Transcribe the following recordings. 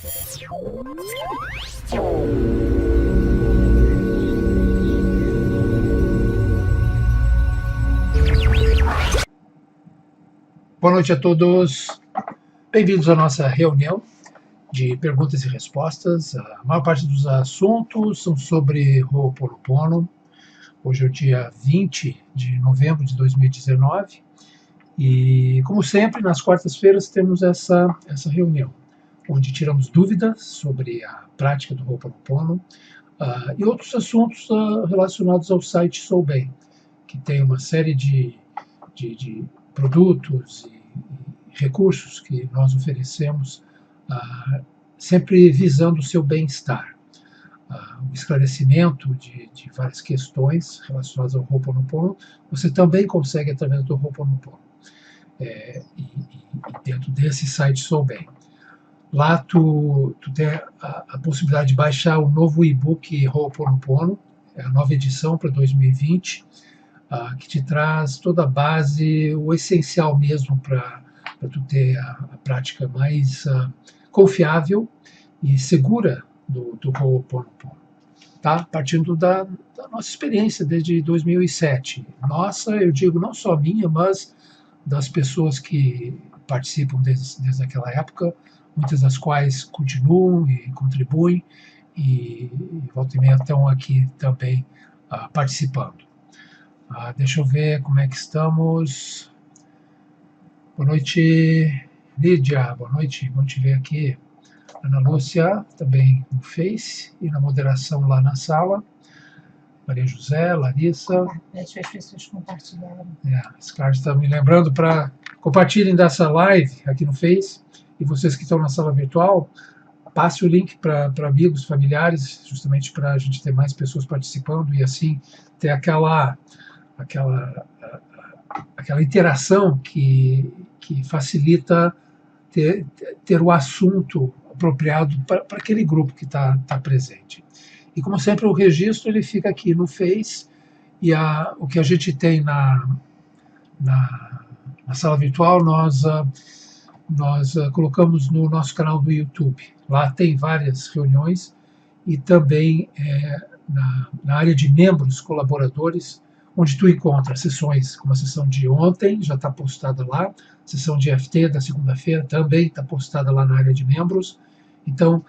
Boa noite a todos, bem-vindos à nossa reunião de perguntas e respostas. A maior parte dos assuntos são sobre Ho'oponopono. Hoje é o dia 20 de novembro de 2019 e, como sempre, nas quartas-feiras temos essa reunião, onde tiramos dúvidas sobre a prática do Ho'oponopono e outros assuntos relacionados ao site Soulbem, que tem uma série de produtos e recursos que nós oferecemos, sempre visando o seu bem-estar. O esclarecimento de várias questões relacionadas ao Ho'oponopono, você também consegue através do Ho'oponopono. E dentro desse site Soulbem. Lá tu tem a possibilidade de baixar o novo e-book Ho'oponopono, é a nova edição para 2020, que te traz toda a base, o essencial mesmo para tu ter a prática mais confiável e segura do Ho'oponopono, tá? Partindo da nossa experiência desde 2007. Nossa, eu digo não só minha, mas das pessoas que participam desde aquela época, muitas das quais continuam e contribuem e volta e meia estão aqui também participando. Deixa eu ver como é que estamos. Boa noite, Lídia. Boa noite, bom te ver aqui. Ana Lúcia, também no Face e na moderação lá na sala. Maria José, Larissa. Deixa as pessoas compartilharem. Esse cara está me lembrando para compartilhem dessa live aqui no Face. E vocês que estão na sala virtual, passe o link para amigos, familiares, justamente para a gente ter mais pessoas participando e assim ter aquela interação que facilita ter o assunto apropriado para aquele grupo que está presente. E como sempre o registro ele fica aqui no Face e o que a gente tem na sala virtual nós colocamos no nosso canal do YouTube. Lá tem várias reuniões e também na área de membros colaboradores, onde tu encontra sessões, como a sessão de ontem, já está postada lá, sessão de FT da segunda-feira também está postada lá na área de membros. Então,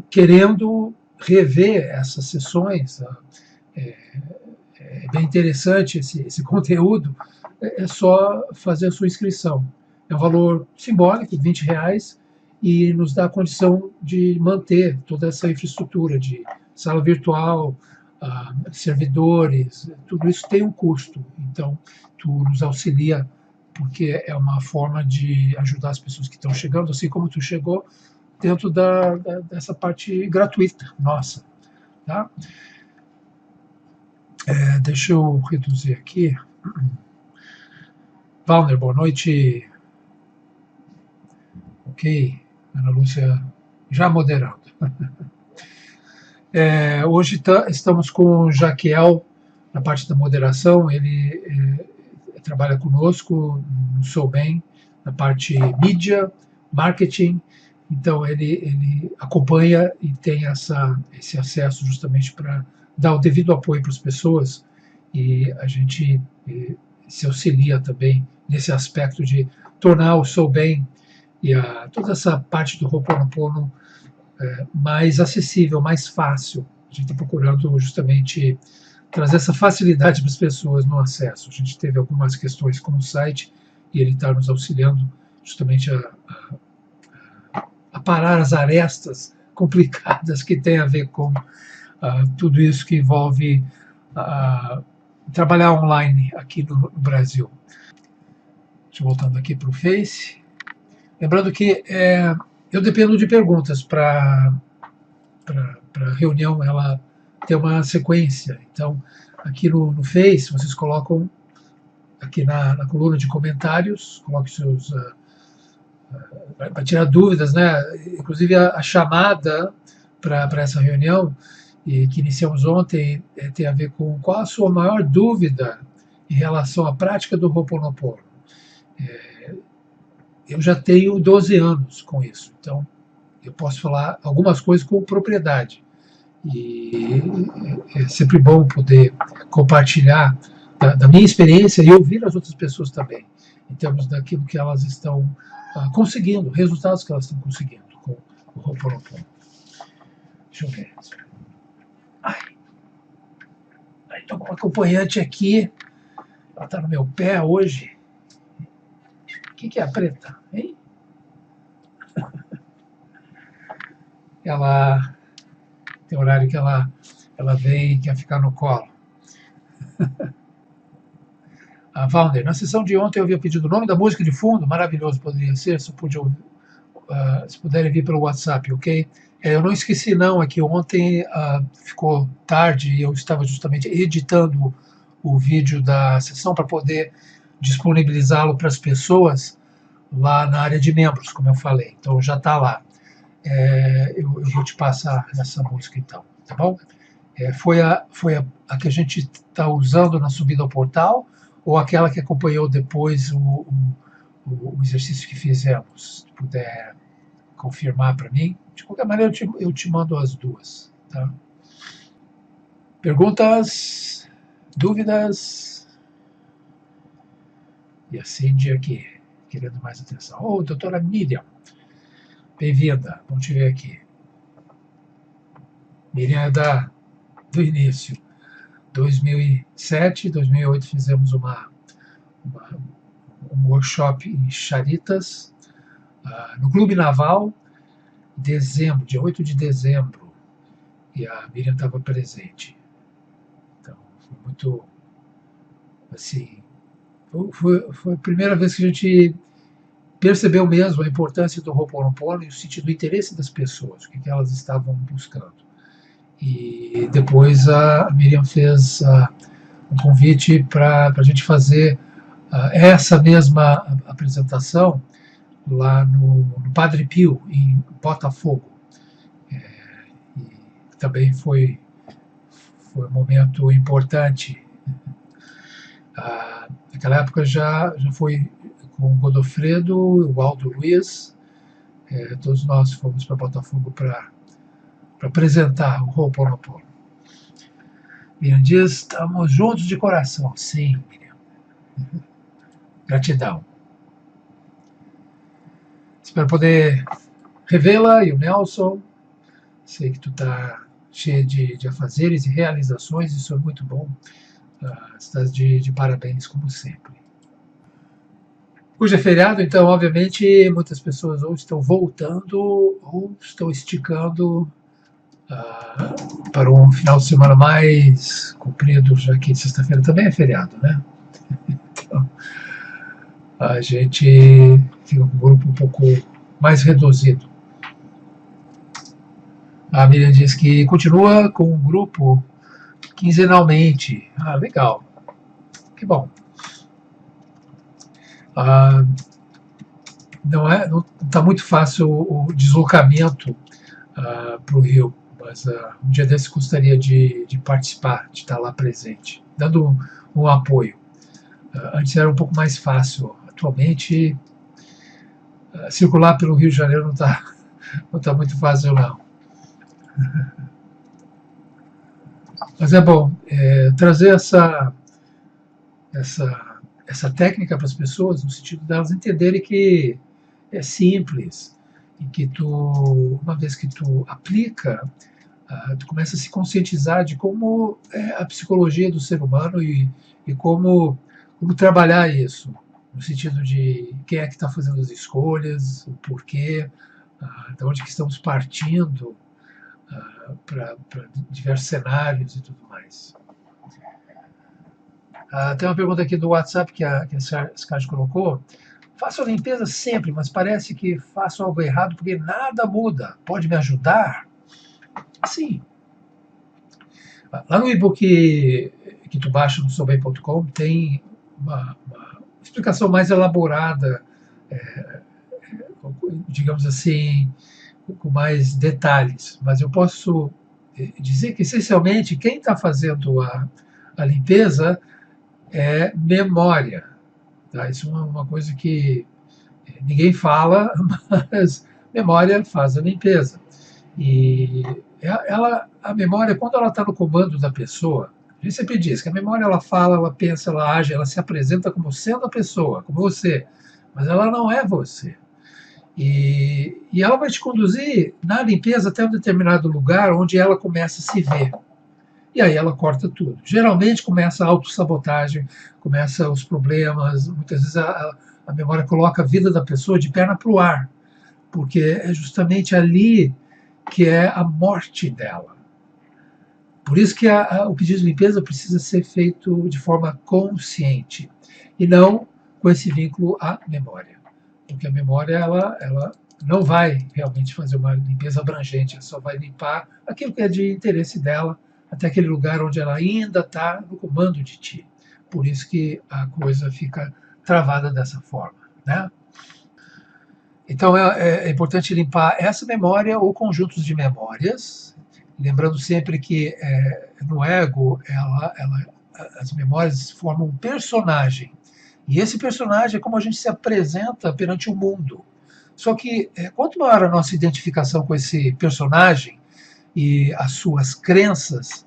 querendo rever essas sessões, é bem interessante esse conteúdo, é só fazer a sua inscrição. É um valor simbólico, R$20, e nos dá a condição de manter toda essa infraestrutura de sala virtual, servidores, tudo isso tem um custo. Então, tu nos auxilia, porque é uma forma de ajudar as pessoas que estão chegando, assim como tu chegou, dentro dessa parte gratuita nossa. Tá? Deixa eu reduzir aqui. Valner, boa noite. Ok, Ana Lúcia já moderando. Hoje estamos com o Jaquiel na parte da moderação, ele trabalha conosco no Soulbem, na parte mídia, marketing, então ele acompanha e tem esse acesso justamente para dar o devido apoio para as pessoas e a gente se auxilia também nesse aspecto de tornar o Soulbem e toda essa parte do Ho'oponopono mais acessível, mais fácil. A gente está procurando justamente trazer essa facilidade para as pessoas no acesso. A gente teve algumas questões com o site e ele está nos auxiliando justamente a parar as arestas complicadas que tem a ver com tudo isso que envolve trabalhar online aqui no Brasil. Deixa eu voltando aqui para o Face. Lembrando que eu dependo de perguntas para a reunião ela ter uma sequência. Então, aqui no Face, vocês colocam aqui na coluna de comentários, coloque seus... para tirar dúvidas, né? Inclusive a chamada para essa reunião, que iniciamos ontem, tem a ver com qual a sua maior dúvida em relação à prática do Ho'oponopono. Eu já tenho 12 anos com isso, então eu posso falar algumas coisas com propriedade. E é sempre bom poder compartilhar da minha experiência e ouvir as outras pessoas também, em termos daquilo que elas estão conseguindo, resultados que elas estão conseguindo com o Ho'oponopono. Deixa eu ver. Estou com uma acompanhante aqui, ela está no meu pé hoje. O que é a preta, hein? Ela tem horário que ela vem e quer ficar no colo. A Valner, na sessão de ontem eu havia pedido o nome da música de fundo, maravilhoso poderia ser, se puderem vir pelo WhatsApp, ok? Eu não esqueci não, é que ontem ficou tarde e eu estava justamente editando o vídeo da sessão para poder disponibilizá-lo para as pessoas lá na área de membros, como eu falei. Então já está lá. Eu vou te passar essa música então, tá bom? Foi a que a gente está usando na subida ao portal ou aquela que acompanhou depois o exercício que fizemos? Se puder confirmar para mim. De qualquer maneira, eu te mando as duas. Tá? Perguntas? Dúvidas? E a Cindy aqui, querendo mais atenção. Doutora Miriam, bem-vinda. Vamos te ver aqui. Miriam é do início. 2007, 2008 fizemos um workshop em Charitas, no Clube Naval, dezembro, dia 8 de dezembro, e a Miriam estava presente. Então, foi muito, assim, foi a primeira vez que a gente percebeu mesmo a importância do Ho'oponopono e o sentido do interesse das pessoas, o que elas estavam buscando. E depois a Miriam fez um convite para a gente fazer essa mesma apresentação lá no Padre Pio, em Botafogo. E também foi um momento importante. Naquela época já foi com o Godofredo, o Aldo Luiz, todos nós fomos para Botafogo para apresentar o Ho'oponopono. Miriam diz, estamos juntos de coração. Sim, Miriam. Gratidão. Espero poder revê-la e o Nelson. Sei que tu está cheio de afazeres e realizações, isso é muito bom. Estás de parabéns, como sempre. Hoje é feriado, então, obviamente, muitas pessoas ou estão voltando ou estão esticando para um final de semana mais comprido, já que sexta-feira também é feriado, né? Então, a gente fica com um grupo um pouco mais reduzido. A Miriam diz que continua com o grupo quinzenalmente. Legal. Que bom. Não está muito fácil o deslocamento para o Rio, mas um dia desse gostaria de participar, de estar lá presente, dando um apoio. Antes era um pouco mais fácil. Atualmente, circular pelo Rio de Janeiro não tá muito fácil, não. Mas é bom trazer essa técnica para as pessoas, no sentido delas entenderem que é simples, e que uma vez que tu aplica, tu começa a se conscientizar de como é a psicologia do ser humano e como trabalhar isso, no sentido de quem é que está fazendo as escolhas, o porquê, de onde que estamos partindo para diversos cenários e tudo mais. Tem uma pergunta aqui do WhatsApp que a Scarlett colocou. Faço a limpeza sempre, mas parece que faço algo errado porque nada muda. Pode me ajudar? Sim. Lá no e-book que tu baixa no soubem.com tem uma explicação mais elaborada, digamos assim, com mais detalhes. Mas eu posso dizer que, essencialmente, quem está fazendo a limpeza é memória. Tá? Isso é uma coisa que ninguém fala, mas memória faz a limpeza. E a memória, quando ela está no comando da pessoa, a gente sempre diz que a memória ela fala, ela pensa, ela age, ela se apresenta como sendo a pessoa, como você, mas ela não é você. E ela vai te conduzir na limpeza até um determinado lugar onde ela começa a se ver. E aí ela corta tudo. Geralmente começa a autossabotagem, começa os problemas, muitas vezes a memória coloca a vida da pessoa de perna para o ar, porque é justamente ali que é a morte dela. Por isso que o pedido de limpeza precisa ser feito de forma consciente, e não com esse vínculo à memória. Porque a memória ela não vai realmente fazer uma limpeza abrangente, ela só vai limpar aquilo que é de interesse dela, até aquele lugar onde ela ainda está no comando de ti. Por isso que a coisa fica travada dessa forma, né? Então é importante limpar essa memória ou conjuntos de memórias, lembrando sempre que no ego as memórias formam um personagem. E esse personagem é como a gente se apresenta perante o mundo. Só que quanto maior a nossa identificação com esse personagem e as suas crenças,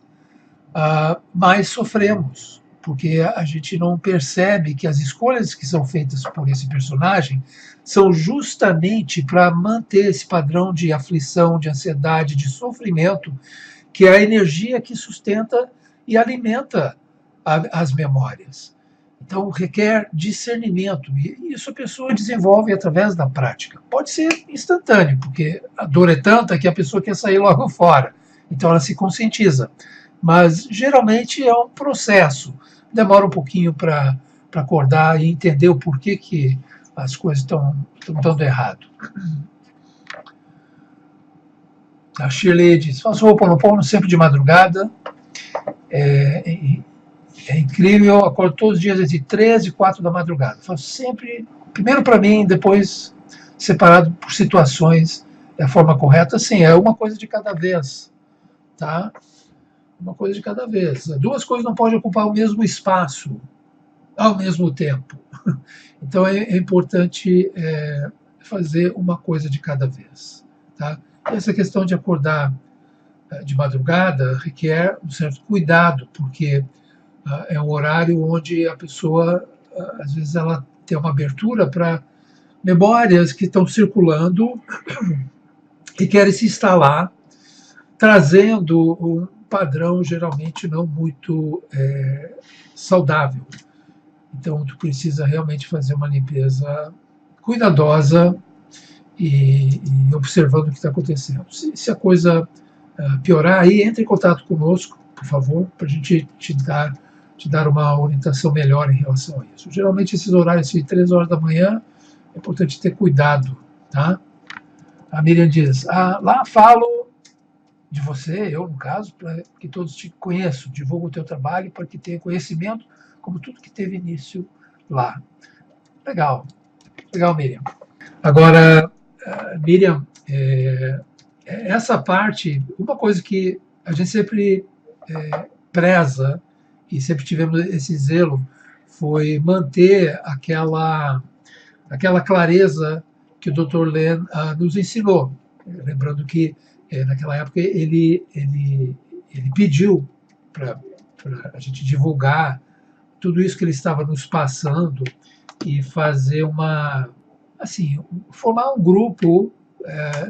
mais sofremos, porque a gente não percebe que as escolhas que são feitas por esse personagem são justamente para manter esse padrão de aflição, de ansiedade, de sofrimento, que é a energia que sustenta e alimenta as memórias. Então, requer discernimento, e isso a pessoa desenvolve através da prática. Pode ser instantâneo, porque a dor é tanta que a pessoa quer sair logo fora, então ela se conscientiza. Mas, geralmente, é um processo, demora um pouquinho para acordar e entender o porquê que as coisas estão dando errado. A Shirley diz, faço o Ho'oponopono sempre de madrugada, é incrível, acordo todos os dias entre 3 e 4 da madrugada. Faço sempre, primeiro para mim, depois separado por situações, é a forma correta. Sim, é uma coisa de cada vez, tá? Uma coisa de cada vez. Duas coisas não podem ocupar o mesmo espaço ao mesmo tempo. Então é importante fazer uma coisa de cada vez, tá? Essa questão de acordar de madrugada requer um certo cuidado, porque é um horário onde a pessoa, às vezes, ela tem uma abertura para memórias que estão circulando e querem se instalar, trazendo um padrão geralmente não muito saudável. Então, tu precisa realmente fazer uma limpeza cuidadosa e observando o que está acontecendo. Se a coisa piorar, aí entre em contato conosco, por favor, para a gente te dar uma orientação melhor em relação a isso. Geralmente, esses horários de 3 horas da manhã, é importante ter cuidado, tá? A Miriam diz, lá falo de você, eu no caso, para que todos te conheçam, divulga o teu trabalho para que tenha conhecimento, como tudo que teve início lá. Legal, Miriam. Agora, Miriam, essa parte, uma coisa que a gente sempre preza, e sempre tivemos esse zelo, foi manter aquela clareza que o Dr. Len nos ensinou. Lembrando que, naquela época, ele pediu para a gente divulgar tudo isso que ele estava nos passando e fazer formar um grupo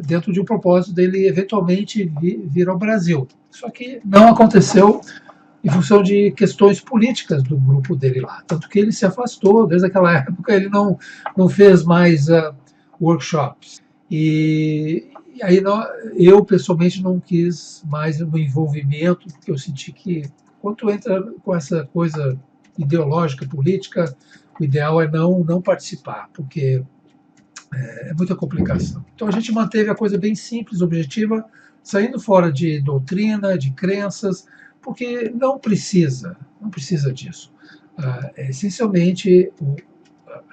dentro de um propósito dele eventualmente vir ao Brasil. Só que não aconteceu em função de questões políticas do grupo dele lá. Tanto que ele se afastou, desde aquela época ele não fez mais workshops. E aí eu, pessoalmente, não quis mais um envolvimento, porque eu senti que, quando entra com essa coisa ideológica, política, o ideal é não participar, porque é muita complicação. Então a gente manteve a coisa bem simples, objetiva, saindo fora de doutrina, de crenças, porque não precisa disso. Essencialmente,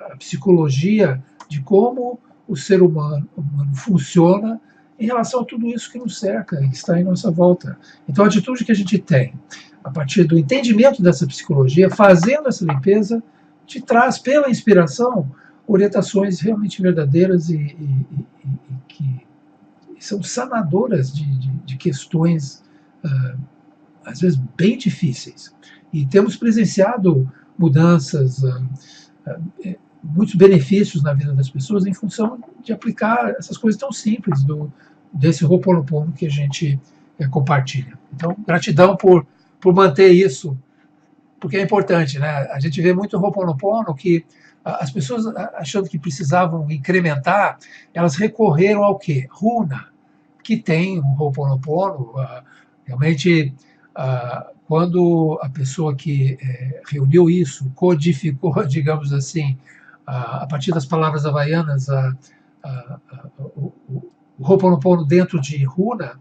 a psicologia de como o ser humano funciona em relação a tudo isso que nos cerca e que está em nossa volta. Então, a atitude que a gente tem, a partir do entendimento dessa psicologia, fazendo essa limpeza, te traz, pela inspiração, orientações realmente verdadeiras e que são sanadoras de questões, às vezes, bem difíceis. E temos presenciado mudanças, muitos benefícios na vida das pessoas em função de aplicar essas coisas tão simples desse Ho'oponopono que a gente compartilha. Então, gratidão por manter isso, porque é importante, né? A gente vê muito Ho'oponopono que as pessoas, achando que precisavam incrementar, elas recorreram ao quê? Runa, que tem um Ho'oponopono. Realmente, quando a pessoa que reuniu isso, codificou, digamos assim, a partir das palavras havaianas, o Ho'oponopono dentro de Runa,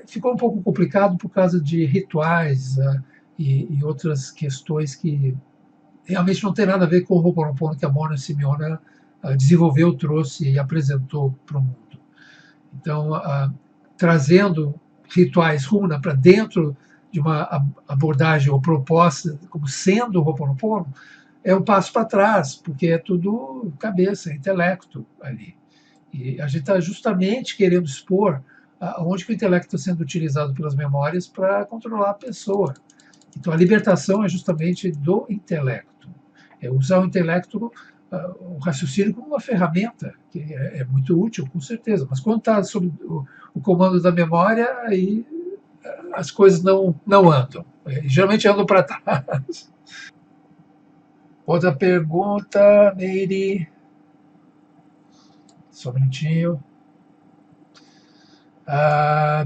ficou um pouco complicado por causa de rituais e outras questões que realmente não tem nada a ver com o Ho'oponopono que a Mona Simeona desenvolveu, trouxe e apresentou para o mundo. Então, trazendo rituais Runa para dentro de uma abordagem ou proposta como sendo o Ho'oponopono, é um passo para trás, porque é tudo cabeça, intelecto ali. E a gente está justamente querendo expor onde que o intelecto está sendo utilizado pelas memórias para controlar a pessoa. Então, a libertação é justamente do intelecto. É usar o intelecto, o raciocínio, como uma ferramenta, que é muito útil, com certeza. Mas quando está sob o comando da memória, aí as coisas não andam. Geralmente andam para trás. Outra pergunta, Meire. Só um minutinho.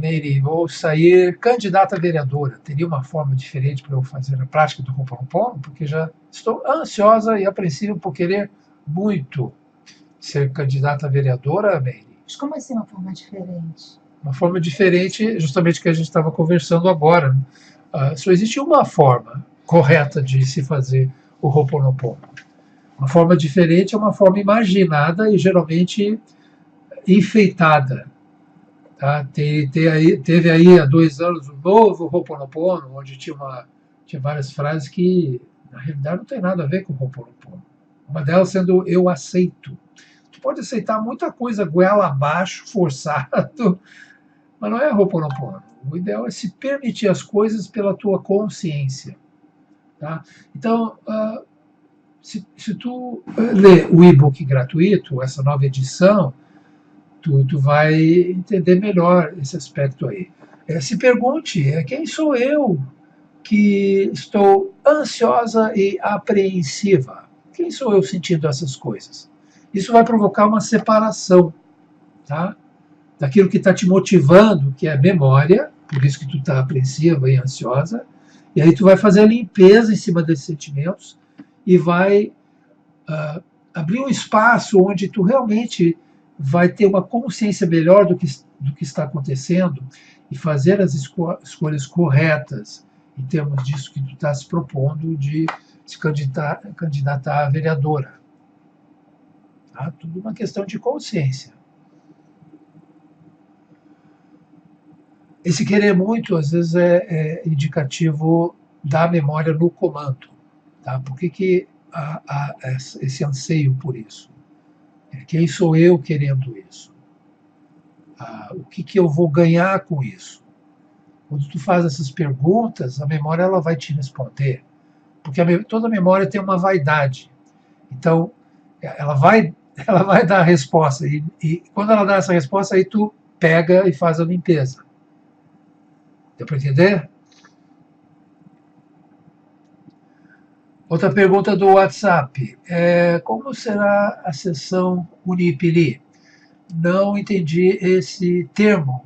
Meire, vou sair candidata a vereadora. Teria uma forma diferente para eu fazer a prática do Ho'oponopono? Porque já estou ansiosa e apreensiva por querer muito ser candidata a vereadora, Meire. Mas como assim uma forma diferente? Uma forma diferente, justamente o que a gente estava conversando agora. Só existe uma forma correta de se fazer o Ho'oponopono. Uma forma diferente é uma forma imaginada e geralmente enfeitada. Tá? Teve aí há 2 anos um novo Ho'oponopono, onde tinha várias frases que, na realidade, não tem nada a ver com o Ho'oponopono. Uma delas sendo eu aceito. Tu pode aceitar muita coisa goela abaixo, forçado, mas não é Ho'oponopono. O ideal é se permitir as coisas pela tua consciência. Tá? Então, se tu ler o e-book gratuito, essa nova edição, tu vai entender melhor esse aspecto aí. Se pergunte, quem sou eu que estou ansiosa e apreensiva? Quem sou eu sentindo essas coisas? Isso vai provocar uma separação, tá? Daquilo que está te motivando, que é a memória, por isso que tu está apreensiva e ansiosa, e aí tu vai fazer a limpeza em cima desses sentimentos e vai abrir um espaço onde tu realmente vai ter uma consciência melhor do que está acontecendo e fazer as escolhas corretas em termos disso que tu está se propondo de se candidatar a vereadora. Tá? Tudo uma questão de consciência. Esse querer muito, às vezes, é indicativo da memória no comando. Tá? Por que há esse anseio por isso? Quem sou eu querendo isso? O que eu vou ganhar com isso? Quando tu faz essas perguntas, a memória ela vai te responder. Porque toda memória tem uma vaidade. Então, ela vai dar a resposta. E quando ela dá essa resposta, aí tu pega e faz a limpeza. Deu para entender? Outra pergunta do WhatsApp. Como será a sessão Unipili? Não entendi esse termo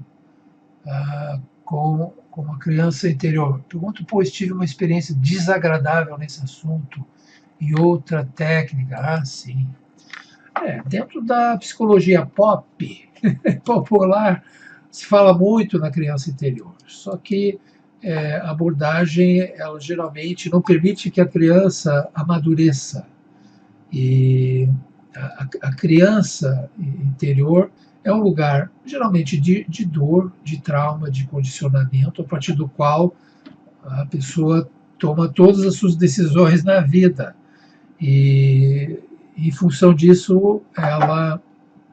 com a criança interior. Pergunto, pois tive uma experiência desagradável nesse assunto e outra técnica. Sim. Dentro da psicologia pop, popular, se fala muito na criança interior. Só que a abordagem, ela geralmente não permite que a criança amadureça. E a criança interior é um lugar, geralmente, de dor, de trauma, de condicionamento, a partir do qual a pessoa toma todas as suas decisões na vida. E, em função disso, ela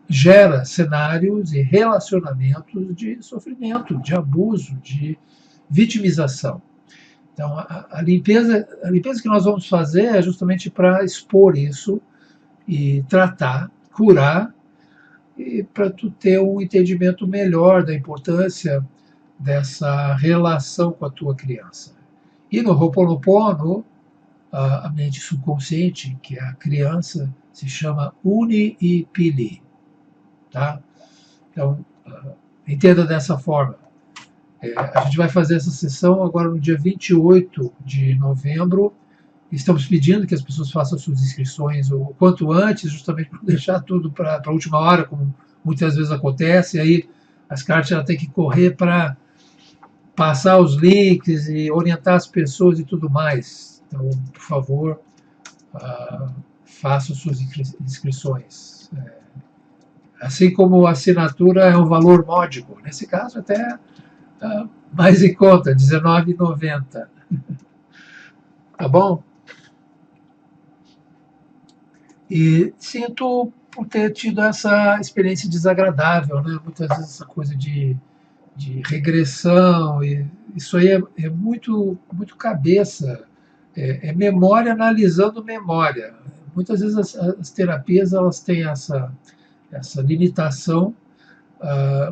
gera cenários e relacionamentos de sofrimento, de abuso, de vitimização. Então, a limpeza que nós vamos fazer é justamente para expor isso e tratar, curar, e para tu ter um entendimento melhor da importância dessa relação com a tua criança. E no Ho'oponopono, a mente subconsciente, que é a criança, se chama Uni-I-Pili. Tá? Então, entenda dessa forma. A gente vai fazer essa sessão agora no dia 28 de novembro. Estamos pedindo que as pessoas façam suas inscrições o quanto antes, justamente para não deixar tudo para a última hora, como muitas vezes acontece. E aí as cartas têm que correr para passar os links e orientar as pessoas e tudo mais. Então, por favor, façam suas inscrições. Assim como a assinatura é um valor módico, nesse caso até mais em conta, R$19,90. Tá bom? E sinto por ter tido essa experiência desagradável, né? Muitas vezes essa coisa de regressão, e isso aí é muito, muito cabeça, é memória analisando memória. Muitas vezes as terapias elas têm essa limitação,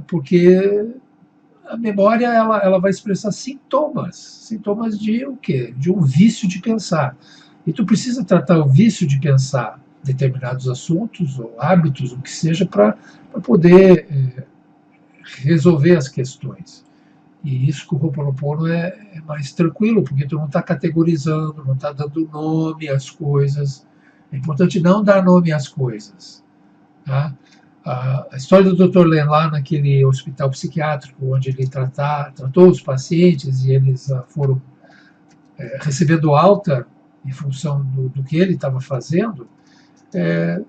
porque a memória ela vai expressar sintomas de o quê? De um vício de pensar. E tu precisa tratar o vício de pensar determinados assuntos ou hábitos, o que seja, para poder resolver as questões. E isso com o Ho'oponopono é mais tranquilo, porque tu não está categorizando, não está dando nome às coisas. É importante não dar nome às coisas. Tá? A história do Dr. Len lá naquele hospital psiquiátrico, onde ele tratou os pacientes e eles foram recebendo alta em função do que ele estava fazendo, era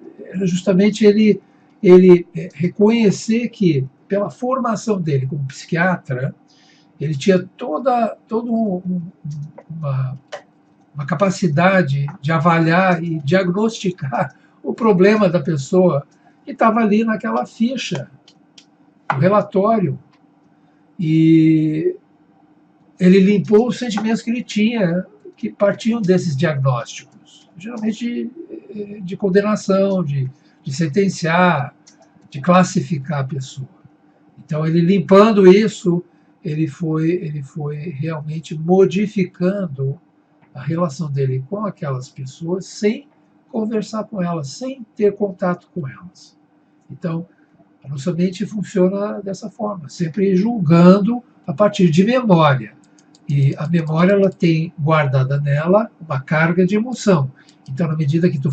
justamente ele reconhecer que, pela formação dele como psiquiatra, ele tinha toda uma capacidade de avaliar e diagnosticar o problema da pessoa que estava ali naquela ficha, o relatório. E ele limpou os sentimentos que ele tinha, que partiam desses diagnósticos, geralmente de condenação, de sentenciar, de classificar a pessoa. Então, ele limpando isso, ele foi realmente modificando a relação dele com aquelas pessoas sem conversar com elas, sem ter contato com elas. Então, a nossa mente funciona dessa forma, sempre julgando a partir de memória. E a memória ela tem guardada nela uma carga de emoção. Então, na medida que tu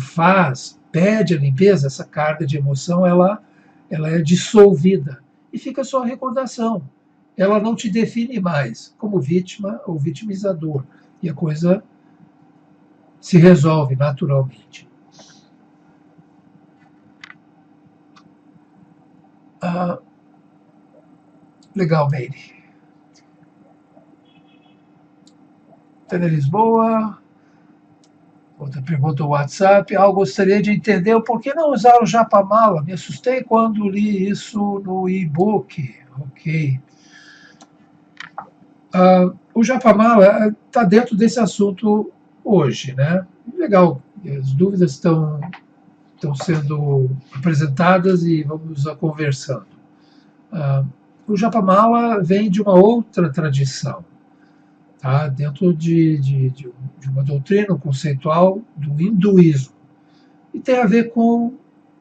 pede a limpeza, essa carga de emoção ela é dissolvida e fica só a recordação. Ela não te define mais como vítima ou vitimizador. E a coisa se resolve naturalmente. Legal, Meire. Tânia Lisboa. Outra pergunta no WhatsApp. Gostaria de entender o porquê não usar o Japamala. Me assustei quando li isso no e-book. Ok. O Japamala está dentro desse assunto hoje, né? Legal. As dúvidas estão sendo apresentadas e vamos conversando. O Japamala vem de uma outra tradição, tá? Dentro de uma doutrina conceitual do hinduísmo. E tem a ver com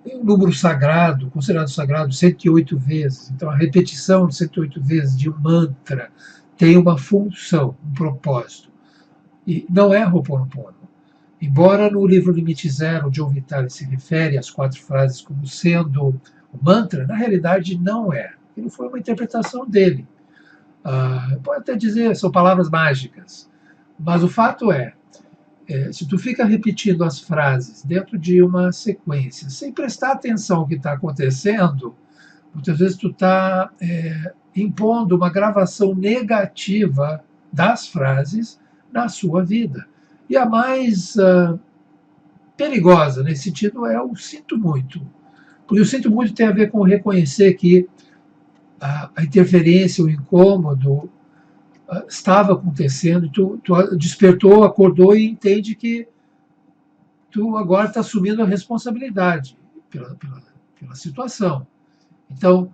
o número sagrado, considerado sagrado 108 vezes. Então, a repetição de 108 vezes de um mantra tem uma função, um propósito. E não é Ho'oponopono. Embora no livro Limite Zero, John Vitale se refere às 4 frases como sendo o mantra, na realidade não é. Ele foi uma interpretação dele. Pode até dizer, são palavras mágicas. Mas o fato se tu fica repetindo as frases dentro de uma sequência, sem prestar atenção ao que está acontecendo, muitas vezes tu está impondo uma gravação negativa das frases na sua vida. E a mais perigosa nesse sentido é o sinto muito. Porque eu sinto muito tem a ver com reconhecer que a interferência, o incômodo estava acontecendo, tu despertou, acordou e entende que tu agora está assumindo a responsabilidade pela situação. Então,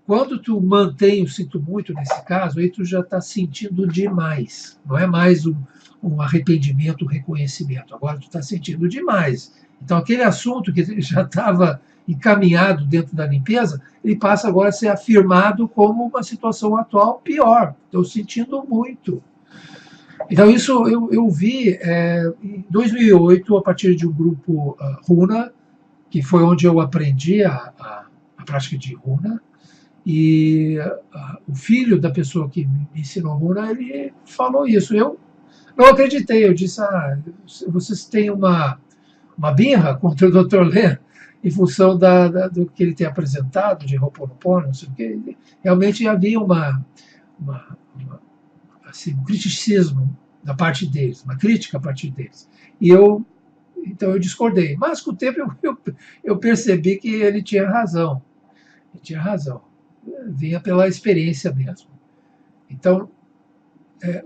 quando tu mantém o sinto muito nesse caso, aí tu já está sentindo demais. Não é mais um arrependimento, um reconhecimento. Agora tu está sentindo demais. Então, aquele assunto que já estava encaminhado dentro da limpeza, ele passa agora a ser afirmado como uma situação atual pior. Estou sentindo muito. Então, isso eu vi em 2008, a partir de um grupo Runa, que foi onde eu aprendi a prática de Runa. E o filho da pessoa que me ensinou Runa, ele falou isso. Eu não acreditei. Eu disse, vocês têm uma birra contra o Dr. Len em função do que ele tem apresentado de Ho'oponopono, não sei o quê. Realmente havia assim, um criticismo da parte deles, uma crítica a partir deles. E então eu discordei. Mas com o tempo eu percebi que ele tinha razão. Ele tinha razão. Vinha pela experiência mesmo. Então,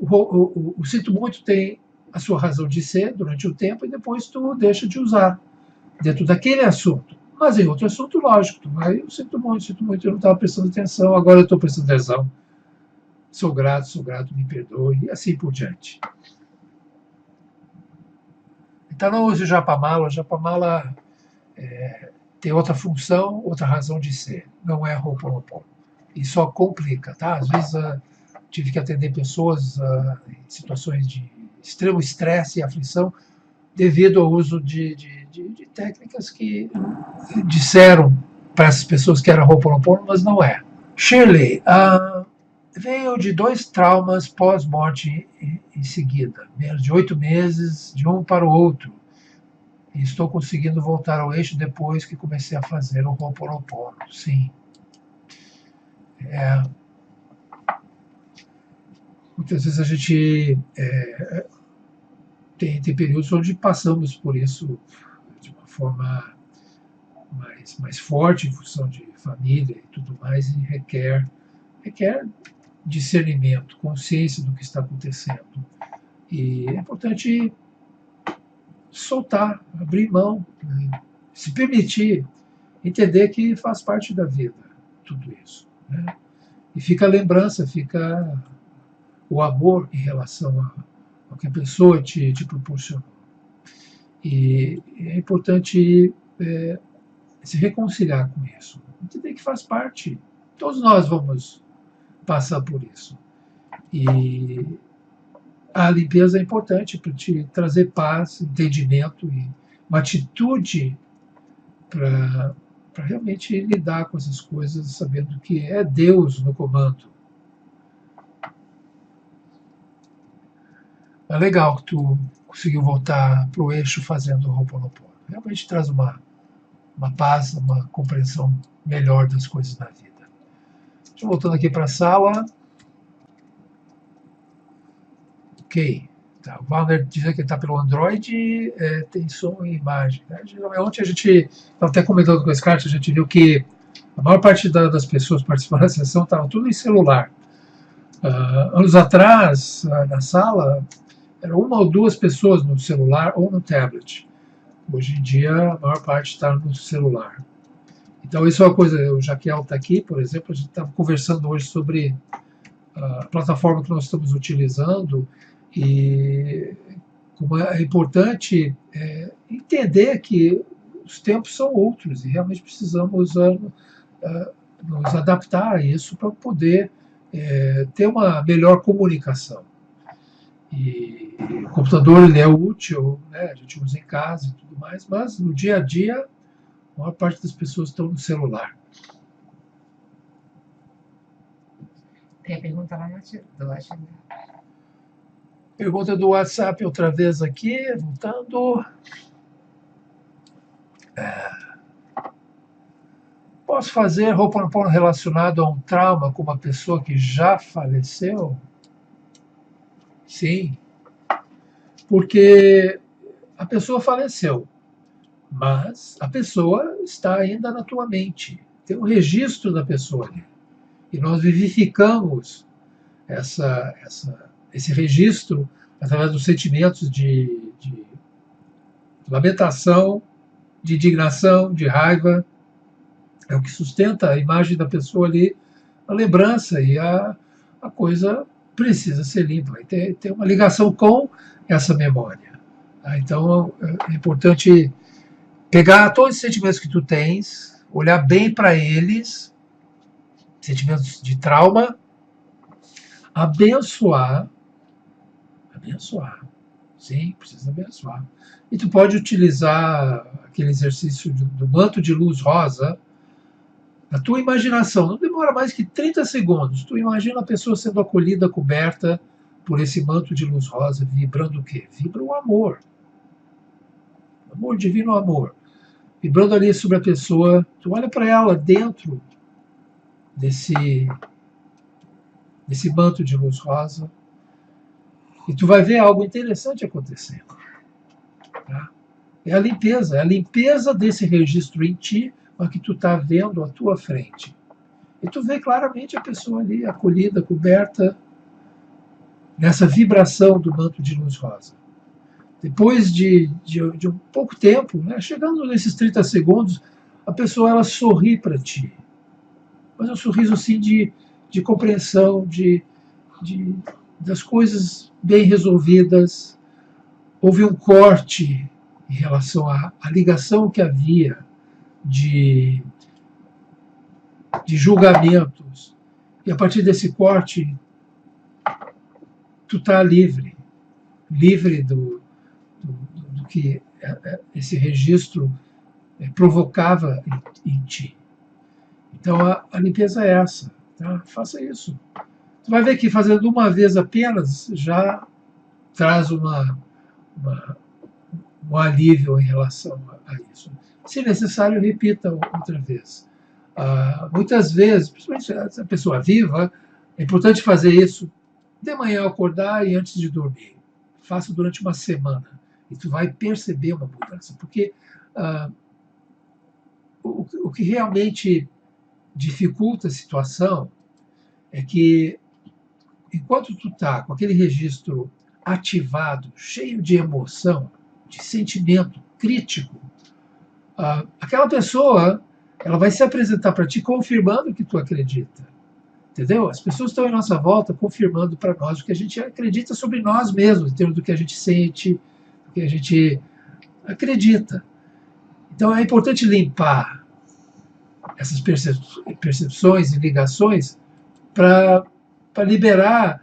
o sinto muito tem a sua razão de ser durante o tempo e depois tu deixa de usar dentro daquele assunto. Mas em outro assunto, lógico, tu vai, eu sinto muito, eu não estava prestando atenção, agora eu estou prestando atenção. Sou grato, me perdoe, e assim por diante. Então não use o Japamala. O Japamala tem outra função, outra razão de ser. Não é Ho'oponopono. E só complica, tá? Às vezes tive que atender pessoas em situações de extremo estresse e aflição devido ao uso de técnicas que disseram para essas pessoas que era Ho'oponopono, mas não é. Shirley, veio de 2 traumas pós-morte em seguida, menos de 8 meses de um para o outro. E estou conseguindo voltar ao eixo depois que comecei a fazer o Ho'oponopono. Sim. Muitas vezes a gente tem períodos onde passamos por isso de uma forma mais forte, em função de família e tudo mais, e requer discernimento, consciência do que está acontecendo. E é importante soltar, abrir mão, né? Se permitir, entender que faz parte da vida tudo isso, né? E fica a lembrança, fica o amor em relação ao que a pessoa te proporcionou. E é importante se reconciliar com isso. Entender que faz parte. Todos nós vamos passar por isso. E a limpeza é importante para te trazer paz, entendimento e uma atitude para realmente lidar com essas coisas, sabendo que é Deus no comando. É legal que tu conseguiu voltar para o eixo fazendo o Ho'oponopono. Realmente traz uma paz, uma compreensão melhor das coisas na vida. Deixa eu voltando aqui para a sala. Ok. Tá. O Wagner diz que ele está pelo Android, tem som e imagem. Né? Ontem a gente estava até comentando com esse cara, a gente viu que a maior parte das pessoas participando da sessão estavam tudo em celular. Anos atrás, na sala, eram 1 ou 2 pessoas no celular ou no tablet. Hoje em dia, a maior parte está no celular. Então, isso é uma coisa. O Jaquiel está aqui, por exemplo, a gente estava conversando hoje sobre a plataforma que nós estamos utilizando e como é importante entender que os tempos são outros e realmente precisamos nos adaptar a isso para poder ter uma melhor comunicação. E o computador ele é útil, né? A gente usa em casa e tudo mais, mas no dia a dia, a maior parte das pessoas estão no celular. Tem a pergunta lá do WhatsApp. Pergunta do WhatsApp outra vez aqui, voltando. Posso fazer Ho'oponopono relacionado a um trauma com uma pessoa que já faleceu? Sim. Porque a pessoa faleceu. mas a pessoa está ainda na tua mente. Tem um registro da pessoa ali. E nós vivificamos esse registro através dos sentimentos de lamentação, de indignação, de raiva. É o que sustenta a imagem da pessoa ali, a lembrança, e a coisa precisa ser limpa. Tem uma ligação com essa memória. Tá? Então, é importante pegar todos os sentimentos que tu tens, olhar bem para eles, sentimentos de trauma, abençoar, sim, precisa abençoar. E tu pode utilizar aquele exercício do manto de luz rosa na tua imaginação. Não demora mais que 30 segundos. Tu imagina a pessoa sendo acolhida, coberta por esse manto de luz rosa, vibrando o quê? Vibra o amor. Amor divino, amor. Vibrando ali sobre a pessoa. Tu olha para ela dentro desse manto de luz rosa e tu vai ver algo interessante acontecendo. Tá? É a limpeza desse registro em ti, mas que tu está vendo à tua frente. E tu vê claramente a pessoa ali, acolhida, coberta, nessa vibração do manto de luz rosa. Depois de um pouco tempo, né, chegando nesses 30 segundos, a pessoa ela sorri para ti. Mas é um sorriso assim de compreensão, das coisas bem resolvidas. Houve um corte em relação à ligação que havia de julgamentos. E a partir desse corte, tu está livre do que esse registro provocava em ti. Então, a limpeza é essa. Tá? Faça isso. Tu vai ver que fazendo uma vez apenas já traz um alívio em relação a isso. Se necessário, repita outra vez. Muitas vezes, principalmente se a pessoa viva, é importante fazer isso de manhã ao acordar e antes de dormir. Faça durante uma semana e tu vai perceber uma mudança. Porque o que realmente dificulta a situação é que enquanto tu está com aquele registro ativado, cheio de emoção, de sentimento crítico, aquela pessoa ela vai se apresentar para ti confirmando o que tu acredita. Entendeu? As pessoas estão em nossa volta confirmando para nós o que a gente acredita sobre nós mesmos, em termos do que a gente sente, do que a gente acredita. Então é importante limpar essas percepções e ligações para liberar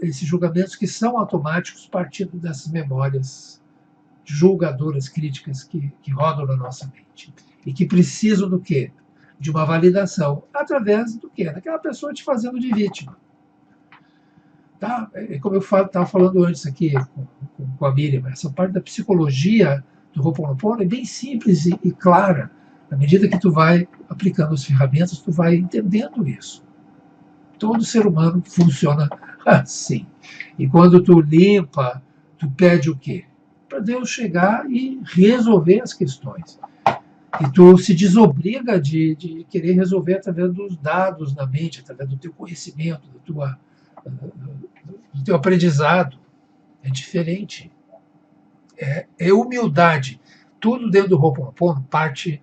esses julgamentos que são automáticos partindo dessas memórias julgadoras, críticas que rodam na nossa mente. E que precisam do quê? De uma validação. Através do quê? Daquela pessoa te fazendo de vítima. Tá? Como eu estava falando antes aqui com a Miriam, essa parte da psicologia do Ho'oponopono é bem simples e clara. Na medida que tu vai aplicando as ferramentas, tu vai entendendo isso. Todo ser humano funciona assim. E quando tu limpa, tu pede o quê? Para Deus chegar e resolver as questões. E tu se desobriga de querer resolver através dos dados na mente, através do teu conhecimento, do teu aprendizado. É diferente. É humildade. Tudo dentro do Ho'oponopono parte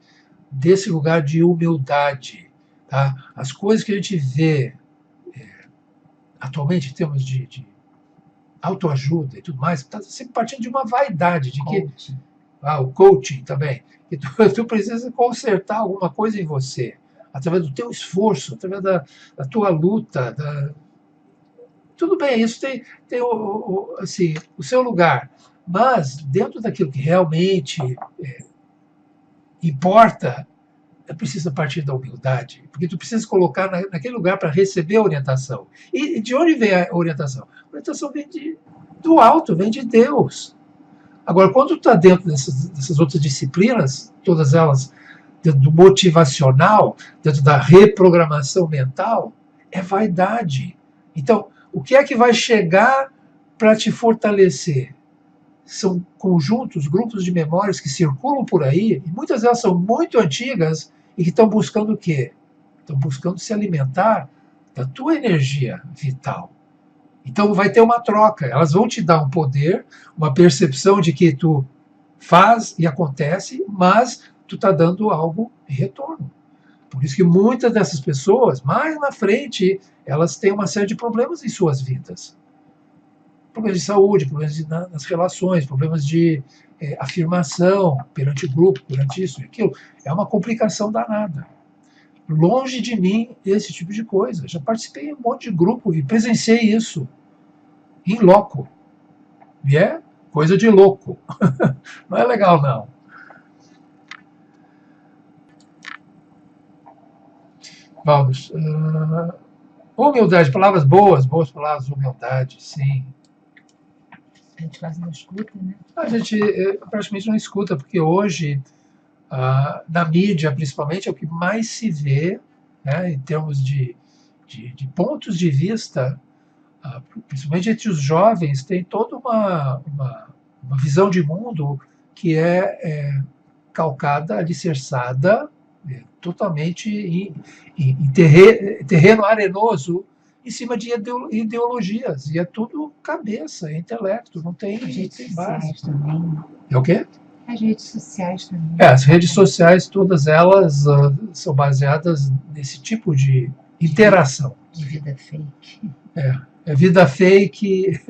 desse lugar de humildade. Tá? As coisas que a gente vê atualmente em termos de autoajuda e tudo mais, está sempre partindo de uma vaidade, de que o coaching também, que tu precisa consertar alguma coisa em você, através do teu esforço, através da tua luta. Tudo bem, isso tem assim, o seu lugar, mas dentro daquilo que realmente importa, precisa partir da humildade, porque tu precisa colocar naquele lugar para receber a orientação. E de onde vem a orientação? A orientação vem do alto, vem de Deus. Agora, quando tu está dentro dessas outras disciplinas, todas elas dentro do motivacional, dentro da reprogramação mental, é vaidade. Então, o que é que vai chegar para te fortalecer? são conjuntos, grupos de memórias que circulam por aí, e muitas delas são muito antigas e que estão buscando o quê? Estão buscando se alimentar da tua energia vital. Então vai ter uma troca, elas vão te dar um poder, uma percepção de que tu faz e acontece, mas tu está dando algo em retorno. Por isso que muitas dessas pessoas, mais na frente, elas têm uma série de problemas em suas vidas. Problemas de saúde, problemas nas relações, problemas de afirmação perante o grupo, perante isso e aquilo. É uma complicação danada. Longe de mim esse tipo de coisa. Já participei em um monte de grupo e presenciei isso em loco. E é coisa de louco. Não é legal, não. Vamos. Humildade, palavras boas, boas palavras, humildade, sim. A gente quase não escuta, né? A gente praticamente não escuta, porque hoje, na mídia, principalmente, é o que mais se vê, né, em termos de pontos de vista, principalmente entre os jovens, tem toda uma visão de mundo que é calcada, alicerçada, totalmente em terreno arenoso, em cima de ideologias. E é tudo cabeça, é intelecto, não tem, As redes tem base. sociais também. É o quê? As redes sociais também. As redes sociais, todas elas são baseadas nesse tipo de interação. De vida fake. É vida fake.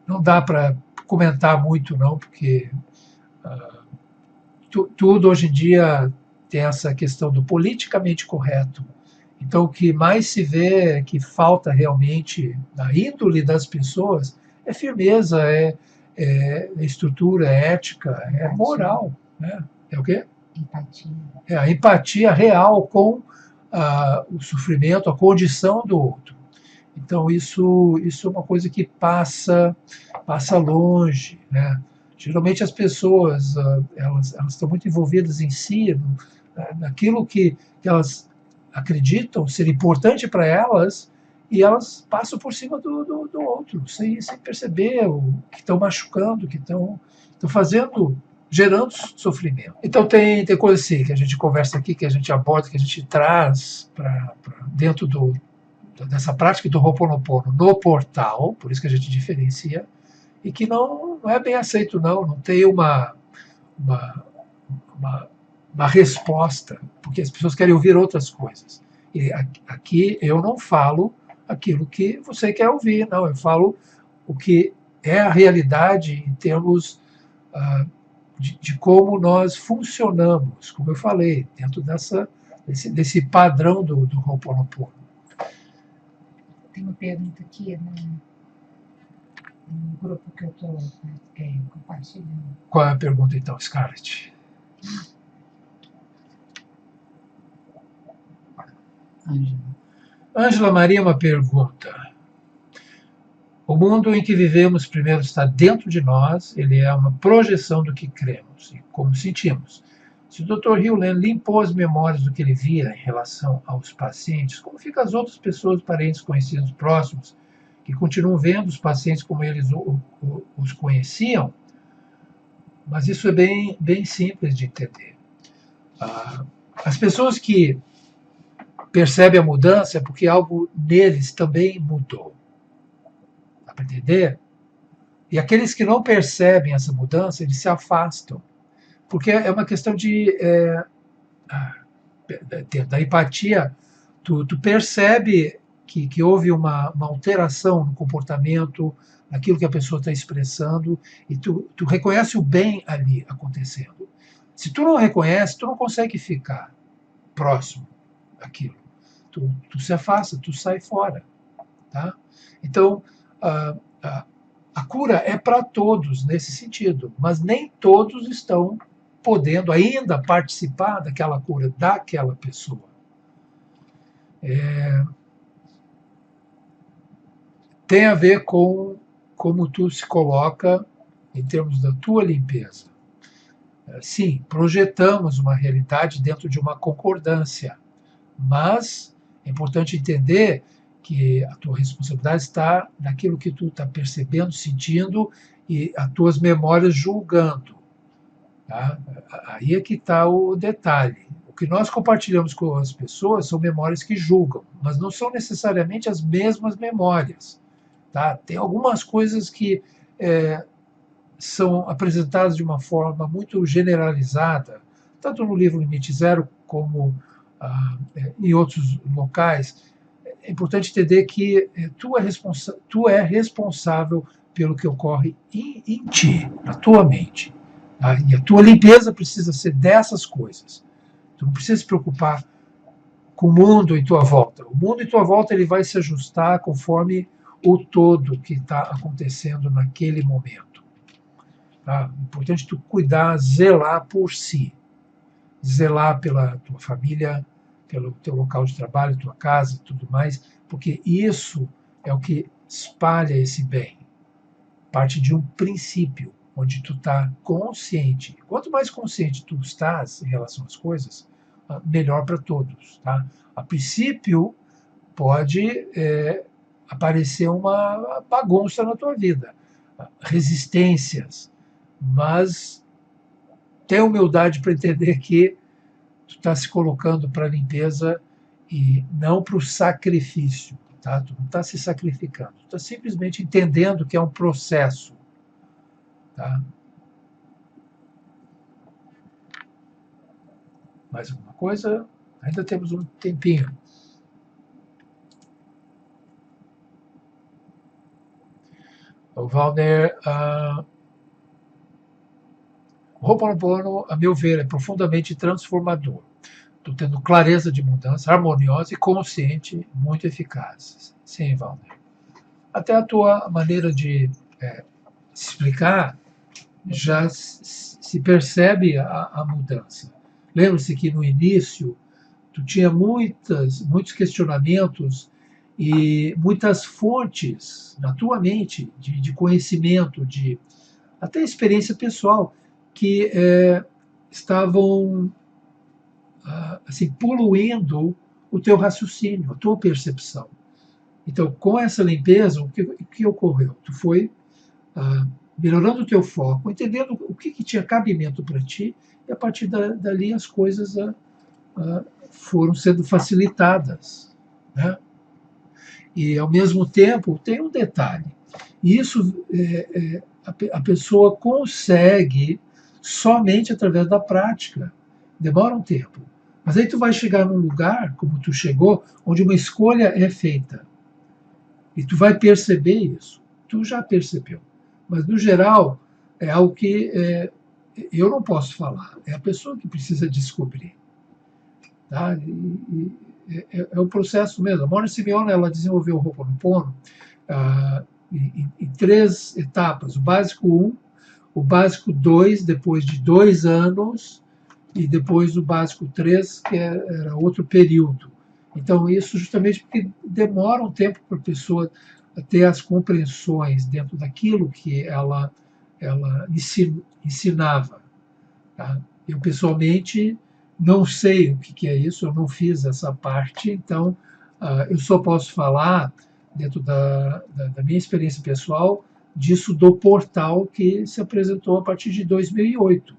Não dá para comentar muito, não, porque tudo hoje em dia tem essa questão do politicamente correto. Então, o que mais se vê que falta realmente na índole das pessoas é firmeza, é estrutura, é ética, é moral. Né? É o quê? Empatia. É a empatia real com o sofrimento, a condição do outro. Então, isso é uma coisa que passa longe. Né? Geralmente as pessoas elas estão muito envolvidas em si, naquilo que elas acreditam ser importante para elas, e elas passam por cima do outro, sem perceber o que estão machucando, que estão fazendo, gerando sofrimento. Então tem coisa assim que a gente conversa aqui, que a gente aborda, que a gente traz para dentro dessa prática do Ho'oponopono no portal, por isso que a gente diferencia, e que não é bem aceito, não tem uma resposta, porque as pessoas querem ouvir outras coisas. E aqui eu não falo aquilo que você quer ouvir, não, eu falo o que é a realidade em termos de como nós funcionamos, como eu falei, dentro desse padrão do Ho'oponopono. Tem uma pergunta aqui no grupo que eu estou compartilhando. Qual é a pergunta, então, Scarlett? Ângela Maria, uma pergunta. O mundo em que vivemos primeiro está dentro de nós, ele é uma projeção do que cremos e como sentimos. Se o Dr. Hewlett limpou as memórias do que ele via em relação aos pacientes, como ficam as outras pessoas, parentes, conhecidos, próximos, que continuam vendo os pacientes como eles os conheciam? Mas isso é bem simples de entender. As pessoas que percebem a mudança é porque algo neles também mudou. Dá para entender? E aqueles que não percebem essa mudança, eles se afastam. Porque é uma questão da empatia. Tu percebe que houve uma alteração no comportamento, naquilo que a pessoa está expressando, e tu reconhece o bem ali acontecendo. Se tu não reconhece, tu não consegue ficar próximo daquilo. Tu se afasta, tu sai fora. Tá? Então, a cura é para todos nesse sentido, mas nem todos estão podendo ainda participar daquela cura daquela pessoa. Tem a ver com como tu se coloca em termos da tua limpeza. Sim, projetamos uma realidade dentro de uma concordância, mas é importante entender que a tua responsabilidade está naquilo que tu está percebendo, sentindo e as tuas memórias julgando. Tá? Aí é que está o detalhe. O que nós compartilhamos com as pessoas são memórias que julgam, mas não são necessariamente as mesmas memórias. Tá? Tem algumas coisas que são apresentadas de uma forma muito generalizada, tanto no livro Limite Zero como em outros locais. É importante entender que tu é responsável pelo que ocorre em ti, na tua mente. Tá? E a tua limpeza precisa ser dessas coisas. Tu não precisa se preocupar com o mundo em tua volta. O mundo em tua volta ele vai se ajustar conforme o todo que está acontecendo naquele momento. Tá? É importante tu cuidar, zelar por si. Zelar pela tua família, pelo teu local de trabalho, tua casa e tudo mais, porque isso é o que espalha esse bem. Parte de um princípio, onde tu está consciente. Quanto mais consciente tu estás em relação às coisas, melhor para todos. Tá? A princípio, pode aparecer uma bagunça na tua vida, resistências, mas ter humildade para entender que tu está se colocando para a limpeza e não para o sacrifício. Tá? Tu não está se sacrificando, tu está simplesmente entendendo que é um processo. Tá? Mais alguma coisa? Ainda temos um tempinho. O Valner, Ho'oponopono, a meu ver, é profundamente transformador. Estou tendo clareza de mudança, harmoniosa e consciente, muito eficaz. Sim, Valner. Até a tua maneira de explicar já se percebe a mudança. Lembra-se que no início tu tinha muitos questionamentos e muitas fontes na tua mente de conhecimento, de até experiência pessoal, que estavam assim, poluindo o teu raciocínio, a tua percepção. Então, com essa limpeza, o que ocorreu? Tu foi melhorando o teu foco, entendendo o que tinha cabimento para ti, e a partir dali as coisas foram sendo facilitadas. Né? E, ao mesmo tempo, tem um detalhe. Isso a pessoa consegue somente através da prática. Demora um tempo. Mas aí tu vai chegar num lugar, como tu chegou, onde uma escolha é feita. E tu vai perceber isso. Tu já percebeu. Mas, no geral, é algo que eu não posso falar. É a pessoa que precisa descobrir. Tá? É o processo mesmo. A Mona Simeone, ela desenvolveu o Ho'oponopono em 3 etapas. O básico 1, o básico 2, depois de 2 anos, e depois o básico 3, que era outro período. Então, isso justamente porque demora um tempo para a pessoa ter as compreensões dentro daquilo que ela ensinava. Tá? Eu, pessoalmente, não sei o que é isso, eu não fiz essa parte, então eu só posso falar, dentro da minha experiência pessoal, disso do portal que se apresentou a partir de 2008.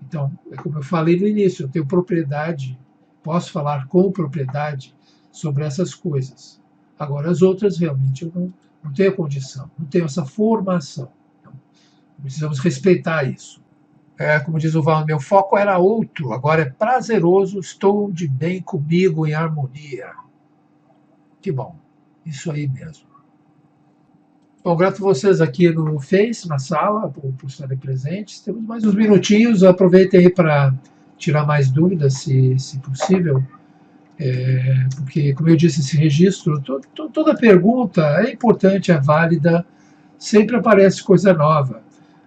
Então, como eu falei no início, eu tenho propriedade, posso falar com propriedade sobre essas coisas. Agora, as outras, realmente, eu não tenho condição, não tenho essa formação. Então, precisamos respeitar isso. Como diz o Val, meu foco era outro, agora é prazeroso, estou de bem comigo, em harmonia. Que bom, isso aí mesmo. Bom, grato a vocês aqui no Face, na sala, por estarem presentes. Temos mais uns minutinhos, aproveitem aí para tirar mais dúvidas, se possível. Porque, como eu disse, esse registro, toda pergunta é importante, é válida, sempre aparece coisa nova.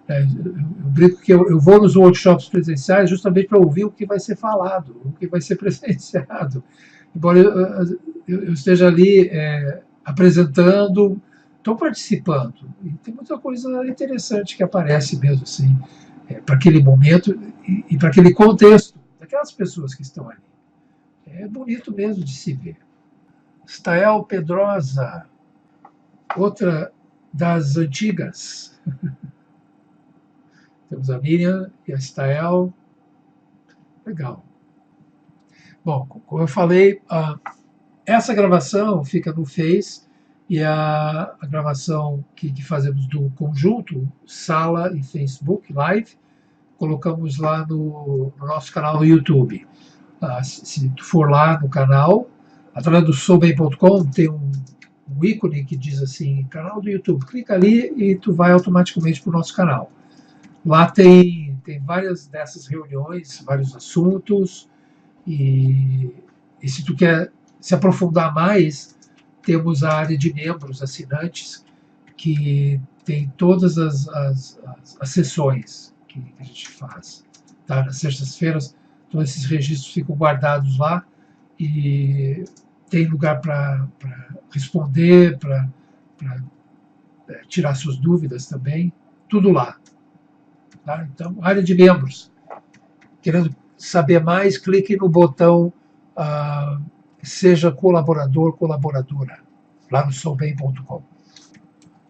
Eu brinco que eu vou nos workshops presenciais justamente para ouvir o que vai ser falado, o que vai ser presenciado. Embora eu esteja ali apresentando, estou participando. E tem muita coisa interessante que aparece mesmo, assim, para aquele momento e para aquele contexto daquelas pessoas que estão ali. É bonito mesmo de se ver. Stael Pedrosa, outra das antigas. Temos a Miriam e a Stael. Legal. Bom, como eu falei, essa gravação fica no Face e a gravação que fazemos do conjunto, sala e Facebook Live, colocamos lá no nosso canal no YouTube. Se tu for lá no canal, através do soubem.com, tem um ícone que diz assim, canal do YouTube. Clica ali e tu vai automaticamente para o nosso canal. Lá tem várias dessas reuniões, vários assuntos, e se tu quer se aprofundar mais, temos a área de membros assinantes, que tem todas as sessões que a gente faz. Tá? Nas sextas-feiras, todos esses registros ficam guardados lá e tem lugar para responder, para tirar suas dúvidas também, tudo lá. Tá? Então, área de membros. Querendo saber mais, clique no botão Seja Colaborador, Colaboradora, lá no soubem.com.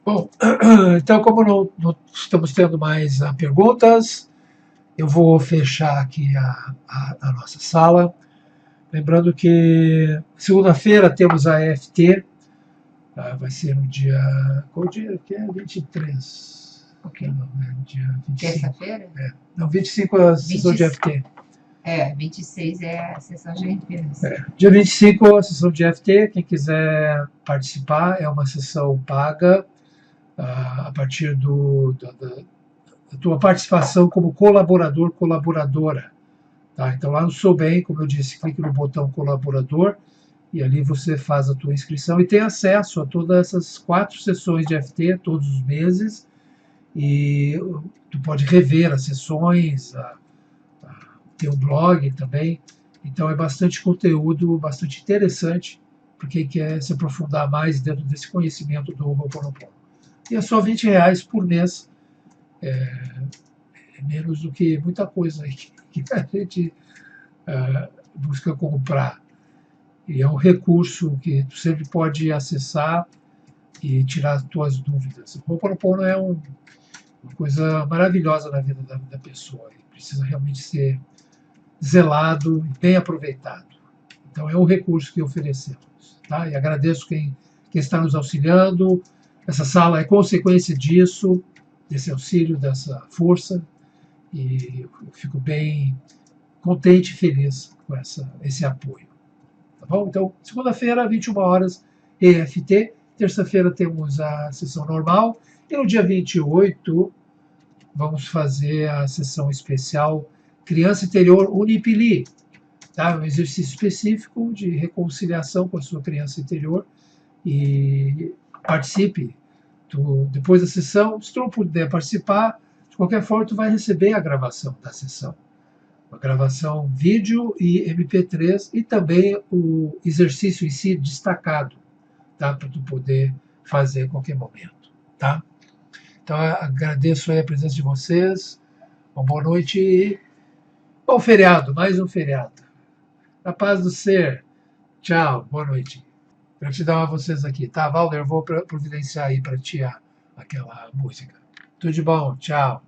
Bom, então, como não estamos tendo mais perguntas, eu vou fechar aqui a nossa sala. Lembrando que segunda-feira temos a EFT, vai ser no dia. Qual dia que é? 23. Ok, não, é dia 25. Terça-feira? Não, 25 é a sessão de EFT. 26 é a sessão de EFT. Dia 25 a sessão de EFT. Quem quiser participar, é uma sessão paga a partir da tua participação como colaborador, colaboradora. Tá? Então, lá no Soubem, como eu disse, clique no botão colaborador e ali você faz a tua inscrição e tem acesso a todas essas 4 sessões de EFT todos os meses, e tu pode rever as sessões, tem um blog também, então é bastante conteúdo, bastante interessante para quem quer se aprofundar mais dentro desse conhecimento do Ho'oponopono. E é só R$20 por mês, é menos do que muita coisa aí que a gente busca comprar. E é um recurso que tu sempre pode acessar e tirar as tuas dúvidas. O Ho'oponopono é uma coisa maravilhosa na vida da pessoa. Ele precisa realmente ser zelado e bem aproveitado. Então é um recurso que oferecemos. Tá? E agradeço quem está nos auxiliando. Essa sala é consequência disso, desse auxílio, dessa força. E eu fico bem contente e feliz com esse apoio. Tá bom? Então, segunda-feira, 21 horas, EFT. Terça-feira temos a sessão normal. E no dia 28, vamos fazer a sessão especial Criança Interior Unipili. Tá? Um exercício específico de reconciliação com a sua criança interior. E participe. Depois da sessão, se tu não puder participar, de qualquer forma, tu vai receber a gravação da sessão. A gravação vídeo e MP3 e também o exercício em si destacado, tá? Para tu poder fazer em qualquer momento. Tá? Então, agradeço aí a presença de vocês. Uma boa noite e bom feriado, mais um feriado. Na paz do ser. Tchau, boa noite. Gratidão a vocês aqui. Tá, Valder, eu vou providenciar aí para ti aquela música. Tudo de bom, tchau.